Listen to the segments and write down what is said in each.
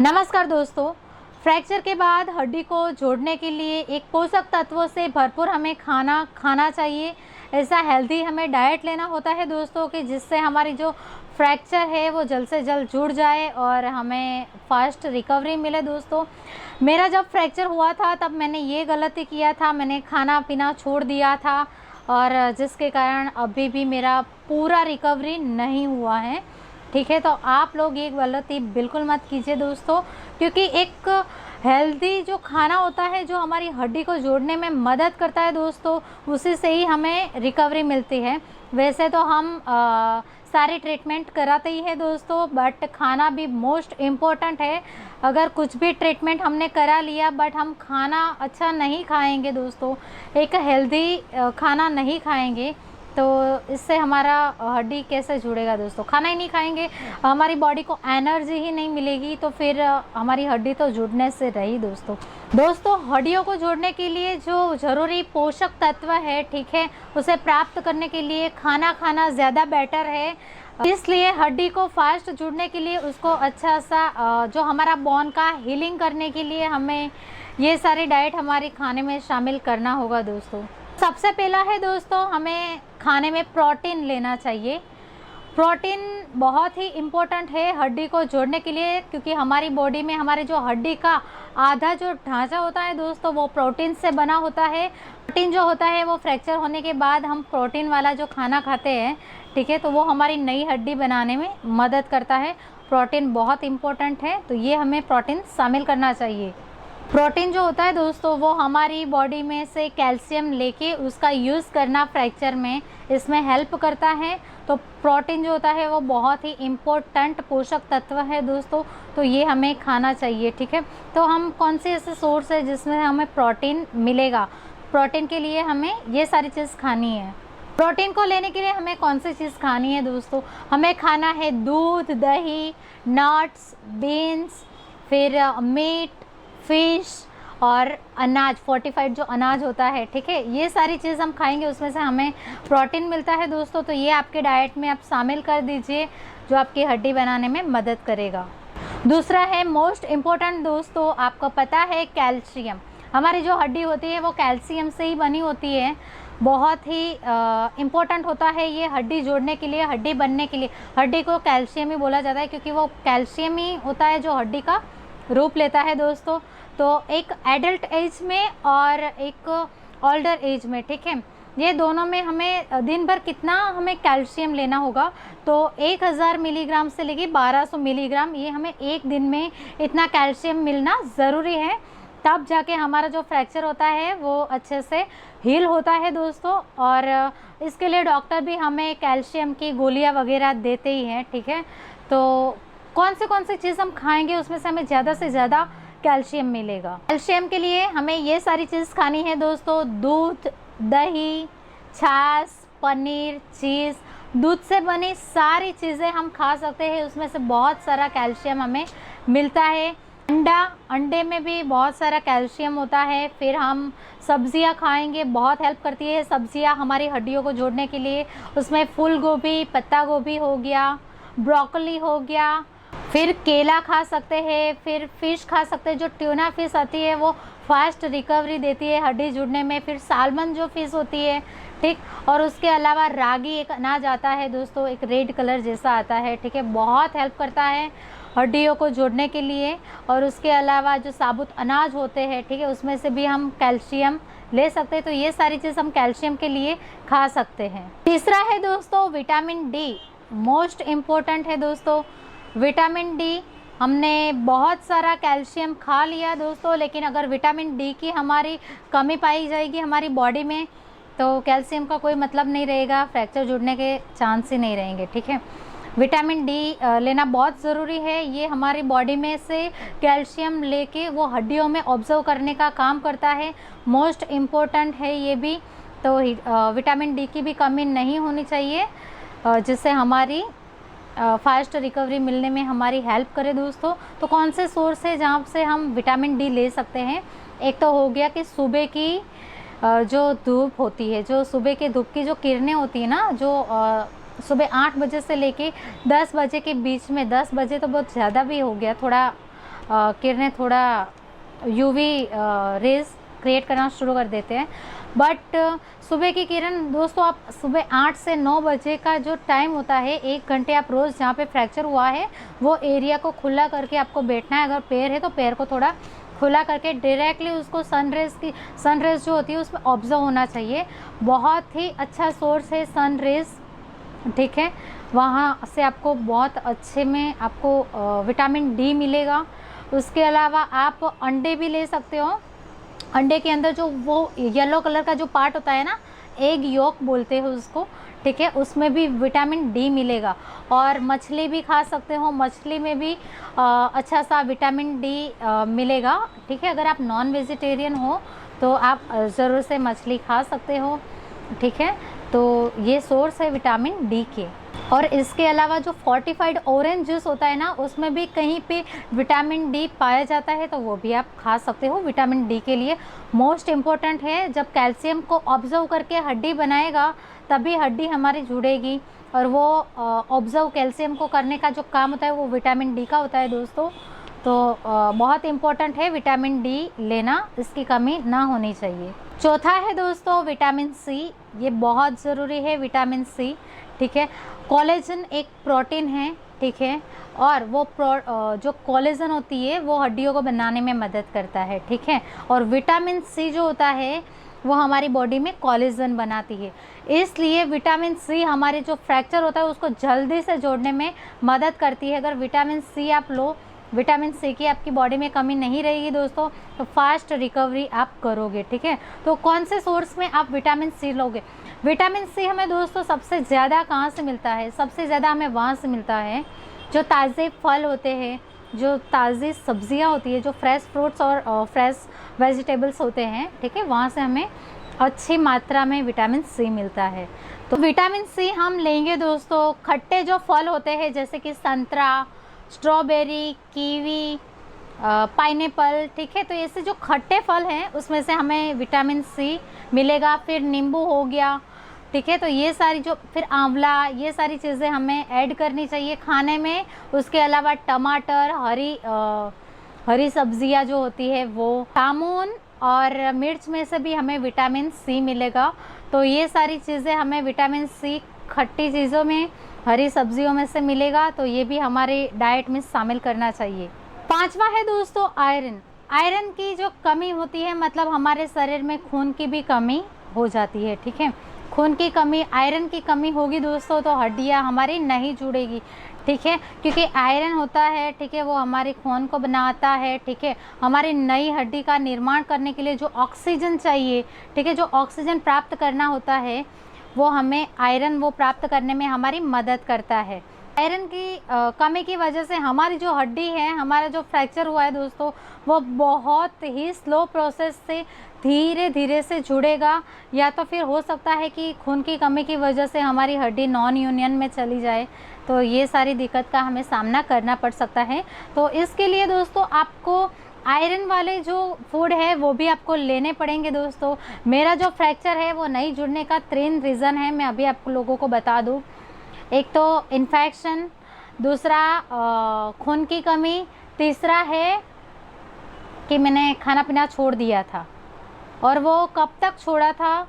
नमस्कार दोस्तों। फ्रैक्चर के बाद हड्डी को जोड़ने के लिए एक पोषक तत्वों से भरपूर हमें खाना खाना चाहिए। ऐसा हेल्दी हमें डाइट लेना होता है दोस्तों कि जिससे हमारी जो फ्रैक्चर है वो जल्द से जल्द जुड़ जाए और हमें फास्ट रिकवरी मिले। दोस्तों, मेरा जब फ्रैक्चर हुआ था तब मैंने ये गलती किया था, मैंने खाना पीना छोड़ दिया था और जिसके कारण अभी भी मेरा पूरा रिकवरी नहीं हुआ है। ठीक है, तो आप लोग ये गलती बिल्कुल मत कीजिए दोस्तों, क्योंकि एक हेल्दी जो खाना होता है जो हमारी हड्डी को जोड़ने में मदद करता है दोस्तों, उसी से ही हमें रिकवरी मिलती है। वैसे तो हम सारी ट्रीटमेंट कराते ही है दोस्तों, बट खाना भी मोस्ट इम्पोर्टेंट है। अगर कुछ भी ट्रीटमेंट हमने करा लिया बट हम खाना अच्छा नहीं खाएंगे दोस्तों, एक हेल्दी खाना नहीं खाएंगे तो इससे हमारा हड्डी कैसे जुड़ेगा दोस्तों। खाना ही नहीं खाएंगे, हमारी बॉडी को एनर्जी ही नहीं मिलेगी, तो फिर हमारी हड्डी तो जुड़ने से रही दोस्तों। हड्डियों को जोड़ने के लिए जो ज़रूरी पोषक तत्व है, ठीक है, उसे प्राप्त करने के लिए खाना खाना ज़्यादा बेटर है। इसलिए हड्डी को फास्ट जुड़ने के लिए उसको अच्छा सा जो हमारा बोन का हीलिंग करने के लिए हमें ये सारी डाइट हमारी खाने में शामिल करना होगा दोस्तों। सबसे पहला है दोस्तों, हमें खाने में प्रोटीन लेना चाहिए। प्रोटीन बहुत ही इम्पोर्टेंट है हड्डी को जोड़ने के लिए, क्योंकि हमारी बॉडी में हमारे जो हड्डी का आधा जो ढांचा होता है दोस्तों वो प्रोटीन से बना होता है। प्रोटीन जो होता है वो फ्रैक्चर होने के बाद हम प्रोटीन वाला जो खाना खाते हैं, ठीक है, तो वो हमारी नई हड्डी बनाने में मदद करता है। प्रोटीन बहुत इम्पोर्टेंट है, तो ये हमें प्रोटीन शामिल करना चाहिए। प्रोटीन जो होता है दोस्तों वो हमारी बॉडी में से कैल्शियम लेके उसका यूज़ करना फ्रैक्चर में इसमें हेल्प करता है। तो प्रोटीन जो होता है वो बहुत ही इम्पोर्टेंट पोषक तत्व है दोस्तों, तो ये हमें खाना चाहिए। ठीक है, तो हम कौन से ऐसे सोर्स है जिसमें हमें प्रोटीन मिलेगा। प्रोटीन के लिए हमें ये सारी चीज़ खानी है। प्रोटीन को लेने के लिए हमें कौन सी चीज़ खानी है दोस्तों, हमें खाना है दूध, दही, नट्स, बीन्स, फिर मीट, फिश और अनाज, फोर्टिफाइड जो अनाज होता है, ठीक है, ये सारी चीज़ हम खाएंगे, उसमें से हमें प्रोटीन मिलता है दोस्तों। तो ये आपके डाइट में आप शामिल कर दीजिए, जो आपकी हड्डी बनाने में मदद करेगा। दूसरा है मोस्ट इम्पोर्टेंट दोस्तों, आपको पता है कैल्शियम। हमारी जो हड्डी होती है वो कैल्शियम से ही बनी होती है। बहुत ही इम्पोर्टेंट होता है ये हड्डी जोड़ने के लिए, हड्डी बनने के लिए। हड्डी को कैल्शियम ही बोला जाता है क्योंकि वो कैल्शियम ही होता है जो हड्डी का रूप लेता है दोस्तों। तो एक एडल्ट एज में और एक ओल्डर एज में, ठीक है, ये दोनों में हमें दिन भर कितना हमें कैल्शियम लेना होगा, तो 1000 मिलीग्राम से लेके 1200 मिलीग्राम, ये हमें एक दिन में इतना कैल्शियम मिलना ज़रूरी है। तब जाके हमारा जो फ्रैक्चर होता है वो अच्छे से हील होता है दोस्तों। और इसके लिए डॉक्टर भी हमें कैल्शियम की गोलियां वगैरह देते ही हैं। ठीक है, तो कौन सी चीज़ हम खाएंगे उसमें से हमें ज़्यादा से ज़्यादा कैल्शियम मिलेगा। कैल्शियम के लिए हमें ये सारी चीज़ खानी है दोस्तों, दूध, दही, छाछ, पनीर, चीज़, दूध से बनी सारी चीज़ें हम खा सकते हैं, उसमें से बहुत सारा कैल्शियम हमें मिलता है। अंडे में भी बहुत सारा कैल्शियम होता है। फिर हम सब्जियां खाएंगे, बहुत हेल्प करती है सब्जियां हमारी हड्डियों को जोड़ने के लिए। उसमें फूल गोभी, पत्ता गोभी हो गया, ब्रोकली हो गया, फिर केला खा सकते हैं, फिर फिश खा सकते हैं। जो ट्यूना फिश आती है वो फास्ट रिकवरी देती है हड्डी जुड़ने में। फिर सालमन जो फिश होती है, ठीक, और उसके अलावा रागी एक अनाज आता है दोस्तों, एक रेड कलर जैसा आता है, ठीक है, बहुत हेल्प करता है हड्डियों को जोड़ने के लिए। और उसके अलावा जो साबुत अनाज होते हैं, ठीक है, उसमें से भी हम कैल्शियम ले सकते हैं। तो ये सारी चीज़ हम कैल्शियम के लिए खा सकते हैं। तीसरा है दोस्तों विटामिन डी, मोस्ट इम्पोर्टेंट है दोस्तों। विटामिन डी, हमने बहुत सारा कैल्शियम खा लिया दोस्तों, लेकिन अगर विटामिन डी की हमारी कमी पाई जाएगी हमारी बॉडी में, तो कैल्शियम का कोई मतलब नहीं रहेगा, फ्रैक्चर जुड़ने के चांस ही नहीं रहेंगे। ठीक है, विटामिन डी लेना बहुत ज़रूरी है। ये हमारी बॉडी में से कैल्शियम लेके वो हड्डियों में ऑब्जर्व करने का काम करता है, मोस्ट इम्पोर्टेंट है ये भी। तो विटामिन डी की भी कमी नहीं होनी चाहिए, जिससे हमारी फास्ट रिकवरी मिलने में हमारी हेल्प करे दोस्तों। तो कौन से सोर्स है जहाँ से हम विटामिन डी ले सकते हैं। एक तो हो गया कि सुबह की जो धूप होती है, जो सुबह की धूप की जो किरणें होती है ना, जो सुबह 8 बजे से लेके 10 बजे के बीच में, 10 बजे तो बहुत ज़्यादा भी हो गया, थोड़ा किरणें थोड़ा यूवी रेज क्रिएट करना शुरू कर देते हैं। बट सुबह की किरण दोस्तों, आप सुबह 8 से 9 बजे का जो टाइम होता है, 1 घंटे आप रोज़ जहाँ पे फ्रैक्चर हुआ है वो एरिया को खुला करके आपको बैठना है। अगर पैर है तो पैर को थोड़ा खुला करके डायरेक्टली उसको सनरेज जो होती है उसमें ऑब्जर्व होना चाहिए। बहुत ही अच्छा सोर्स है सनरेज, ठीक है, वहाँ से आपको बहुत अच्छे में आपको विटामिन डी मिलेगा। उसके अलावा आप अंडे भी ले सकते हो। अंडे के अंदर जो वो येलो कलर का जो पार्ट होता है ना, एग योक बोलते हैं उसको, ठीक है, उसमें भी विटामिन डी मिलेगा। और मछली भी खा सकते हो, मछली में भी अच्छा सा विटामिन डी मिलेगा, ठीक है। अगर आप नॉन वेजिटेरियन हो तो आप ज़रूर से मछली खा सकते हो, ठीक है। तो ये सोर्स है विटामिन डी के। और इसके अलावा जो फोर्टिफाइड ऑरेंज जूस होता है ना, उसमें भी कहीं पे विटामिन डी पाया जाता है, तो वो भी आप खा सकते हो। विटामिन डी के लिए मोस्ट इम्पोर्टेंट है, जब कैल्शियम को ऑब्जर्व करके हड्डी बनाएगा तभी हड्डी हमारी जुड़ेगी, और वो ऑब्जर्व कैल्शियम को करने का जो काम होता है वो विटामिन डी का होता है दोस्तों। तो बहुत इम्पोर्टेंट है विटामिन डी लेना, इसकी कमी ना होनी चाहिए। चौथा है दोस्तों विटामिन सी, ये बहुत ज़रूरी है विटामिन सी, ठीक है। कोलेजन एक प्रोटीन है, ठीक है, और वो जो कोलेजन होती है वो हड्डियों को बनाने में मदद करता है, ठीक है। और विटामिन सी जो होता है वो हमारी बॉडी में कोलेजन बनाती है, इसलिए विटामिन सी हमारे जो फ्रैक्चर होता है उसको जल्दी से जोड़ने में मदद करती है। अगर विटामिन सी आप लो, विटामिन सी की आपकी बॉडी में कमी नहीं रहेगी दोस्तों, तो फास्ट रिकवरी आप करोगे, ठीक है। तो कौन से सोर्स में आप विटामिन सी लोगे? विटामिन सी हमें दोस्तों सबसे ज़्यादा कहाँ से मिलता है? सबसे ज़्यादा हमें वहाँ से मिलता है जो ताज़े फल होते हैं, जो ताज़ी सब्जियाँ होती है, जो फ्रेश फ्रूट्स और फ्रेश वेजिटेबल्स होते हैं, ठीक है, वहाँ से हमें अच्छी मात्रा में विटामिन सी मिलता है। तो विटामिन सी हम लेंगे दोस्तों, खट्टे जो फल होते हैं जैसे कि संतरा, स्ट्रॉबेरी, कीवी, पाइनएप्पल, ठीक है, तो ऐसे जो खट्टे फल हैं उसमें से हमें विटामिन सी मिलेगा। फिर नींबू हो गया, ठीक है, तो ये सारी जो, फिर आंवला, ये सारी चीज़ें हमें ऐड करनी चाहिए खाने में। उसके अलावा टमाटर, हरी सब्जियां जो होती है वो, जामुन और मिर्च में से भी हमें विटामिन सी मिलेगा। तो ये सारी चीज़ें हमें विटामिन सी खट्टी चीज़ों में, हरी सब्जियों में से मिलेगा, तो ये भी हमारे डाइट में शामिल करना चाहिए। पांचवा है दोस्तों आयरन। आयरन की जो कमी होती है, मतलब हमारे शरीर में खून की भी कमी हो जाती है, ठीक है। खून की कमी, आयरन की कमी होगी दोस्तों तो हड्डियां हमारी नहीं जुड़ेगी, ठीक है, क्योंकि आयरन होता है, ठीक है, वो हमारे खून को बनाता है, ठीक है। हमारी नई हड्डी का निर्माण करने के लिए जो ऑक्सीजन चाहिए, ठीक है, जो ऑक्सीजन प्राप्त करना होता है वो हमें आयरन वो प्राप्त करने में हमारी मदद करता है। आयरन की कमी की वजह से हमारी जो हड्डी है, हमारा जो फ्रैक्चर हुआ है दोस्तों, वो बहुत ही स्लो प्रोसेस से धीरे धीरे से जुड़ेगा, या तो फिर हो सकता है कि खून की कमी की वजह से हमारी हड्डी नॉन यूनियन में चली जाए। तो ये सारी दिक्कत का हमें सामना करना पड़ सकता है। तो इसके लिए दोस्तों आपको आयरन वाले जो फूड है वो भी आपको लेने पड़ेंगे दोस्तों। मेरा जो फ्रैक्चर है वो नहीं जुड़ने का 3 रीज़न है, मैं अभी आप लोगों को बता दूं। एक तो इन्फेक्शन, दूसरा खून की कमी, तीसरा है कि मैंने खाना पीना छोड़ दिया था। और वो कब तक छोड़ा था?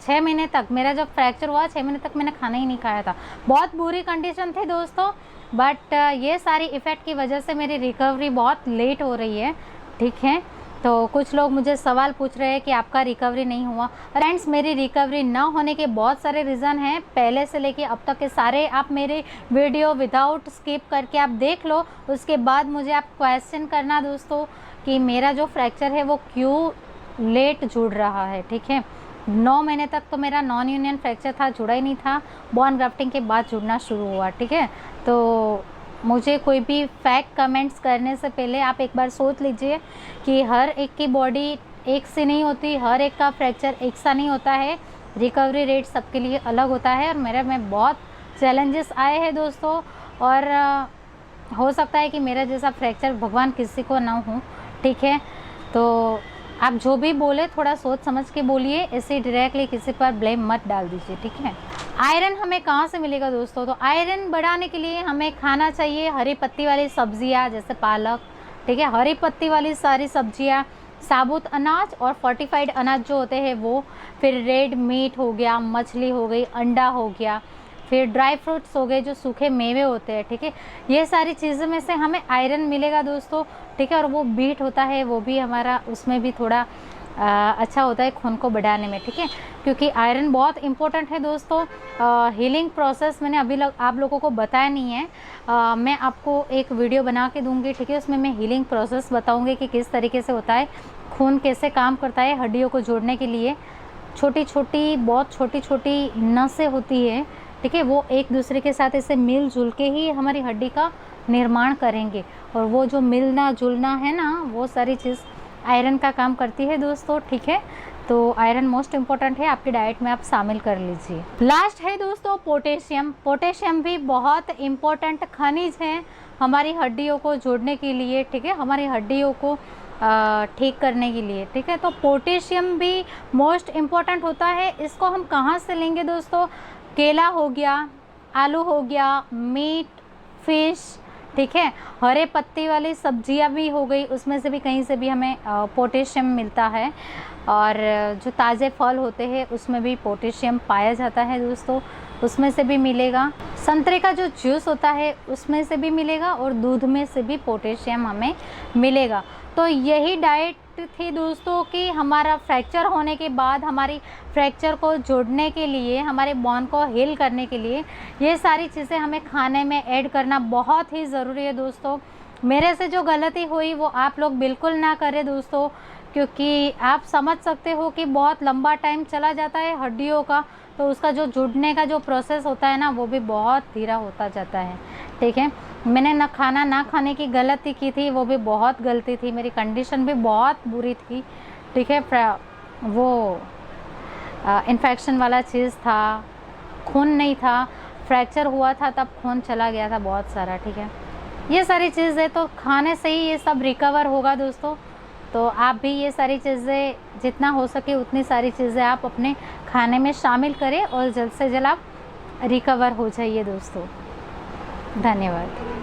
6 महीने तक। मेरा जब फ्रैक्चर हुआ 6 महीने तक मैंने खाना ही नहीं खाया था। बहुत बुरी कंडीशन थी दोस्तों, बट ये सारी इफ़ेक्ट की वजह से मेरी रिकवरी बहुत लेट हो रही है, ठीक है। तो कुछ लोग मुझे सवाल पूछ रहे हैं कि आपका रिकवरी नहीं हुआ। फ्रेंड्स, मेरी रिकवरी ना होने के बहुत सारे रीज़न हैं, पहले से लेके अब तक के सारे आप मेरे वीडियो विदाउट स्किप करके आप देख लो। उसके बाद मुझे आप क्वेश्चन करना दोस्तों कि मेरा जो फ्रैक्चर है वो क्यों लेट जुड़ रहा है, ठीक है। 9 महीने तक तो मेरा नॉन यूनियन फ्रैक्चर था, जुड़ा ही नहीं था, बोन ग्राफ्टिंग के बाद जुड़ना शुरू हुआ, ठीक है। तो मुझे कोई भी फैक्ट कमेंट्स करने से पहले आप एक बार सोच लीजिए कि हर एक की बॉडी एक सी नहीं होती, हर एक का फ्रैक्चर एक सा नहीं होता है, रिकवरी रेट सबके लिए अलग होता है। और मेरे में बहुत चैलेंजेस आए हैं दोस्तों, और हो सकता है कि मेरा जैसा फ्रैक्चर भगवान किसी को ना हो, ठीक है। तो आप जो भी बोले थोड़ा सोच समझ के बोलिए, ऐसे डायरेक्टली किसी पर ब्लेम मत डाल दीजिए, ठीक है। आयरन हमें कहाँ से मिलेगा दोस्तों? तो आयरन बढ़ाने के लिए हमें खाना चाहिए हरी पत्ती वाली सब्जियाँ, जैसे पालक, ठीक है। हरी पत्ती वाली सारी सब्जियां, साबुत अनाज और फोर्टिफाइड अनाज जो होते हैं वो, फिर रेड मीट हो गया, मछली हो गई, अंडा हो गया, फिर ड्राई फ्रूट्स हो गए जो सूखे मेवे होते हैं, ठीक है। ये सारी चीज़ों में से हमें आयरन मिलेगा दोस्तों, ठीक है। और वो बीट होता है वो भी हमारा, उसमें भी थोड़ा अच्छा होता है खून को बढ़ाने में, ठीक है। क्योंकि आयरन बहुत इंपॉर्टेंट है दोस्तों। हीलिंग प्रोसेस मैंने अभी आप लोगों को बताया नहीं है, मैं आपको एक वीडियो बना के दूंगी, ठीक है। उसमें मैं हीलिंग प्रोसेस बताऊंगी कि किस तरीके से होता है, खून कैसे काम करता है हड्डियों को जोड़ने के लिए। छोटी छोटी, बहुत छोटी छोटी नसें होती है, ठीक है, वो एक दूसरे के साथ ऐसे मिलजुल के ही हमारी हड्डी का निर्माण करेंगे। और वो जो मिलना जुलना है ना, वो सारी चीज़ आयरन का काम करती है दोस्तों, ठीक है। तो आयरन मोस्ट इम्पॉर्टेंट है, आपकी डाइट में आप शामिल कर लीजिए। लास्ट है दोस्तों पोटेशियम। पोटेशियम भी बहुत इम्पोर्टेंट खनिज है हमारी हड्डियों को जोड़ने के लिए, ठीक है, हमारी हड्डियों को ठीक करने के लिए, ठीक है। तो पोटेशियम भी मोस्ट इम्पॉर्टेंट होता है। इसको हम कहाँ से लेंगे दोस्तों? केला हो गया, आलू हो गया, मीट, फिश, ठीक है, हरे पत्ती वाली सब्जियां भी हो गई, उसमें से भी कहीं से भी हमें पोटेशियम मिलता है। और जो ताज़े फल होते हैं उसमें भी पोटेशियम पाया जाता है दोस्तों, उसमें से भी मिलेगा। संतरे का जो जूस होता है उसमें से भी मिलेगा, और दूध में से भी पोटेशियम हमें मिलेगा। तो यही डाइट थी दोस्तों कि हमारा फ्रैक्चर होने के बाद हमारी फ्रैक्चर को जोड़ने के लिए, हमारे बोन को हील करने के लिए ये सारी चीज़ें हमें खाने में ऐड करना बहुत ही ज़रूरी है दोस्तों। मेरे से जो गलती हुई वो आप लोग बिल्कुल ना करें दोस्तों, क्योंकि आप समझ सकते हो कि बहुत लंबा टाइम चला जाता है हड्डियों का, तो उसका जो जुड़ने का जो प्रोसेस होता है ना वो भी बहुत धीरा होता जाता है, ठीक है। मैंने ना खाने की गलती की थी, वो भी बहुत गलती थी, मेरी कंडीशन भी बहुत बुरी थी, ठीक है। वो इन्फेक्शन वाला चीज़ था, खून नहीं था, फ्रैक्चर हुआ था तब खून चला गया था बहुत सारा, ठीक है। ये सारी चीज़ें तो खाने से ही ये सब रिकवर होगा दोस्तों। तो आप भी ये सारी चीज़ें जितना हो सके उतनी सारी चीज़ें आप अपने खाने में शामिल करें और जल्द से जल्द आप रिकवर हो जाइए दोस्तों। धन्यवाद।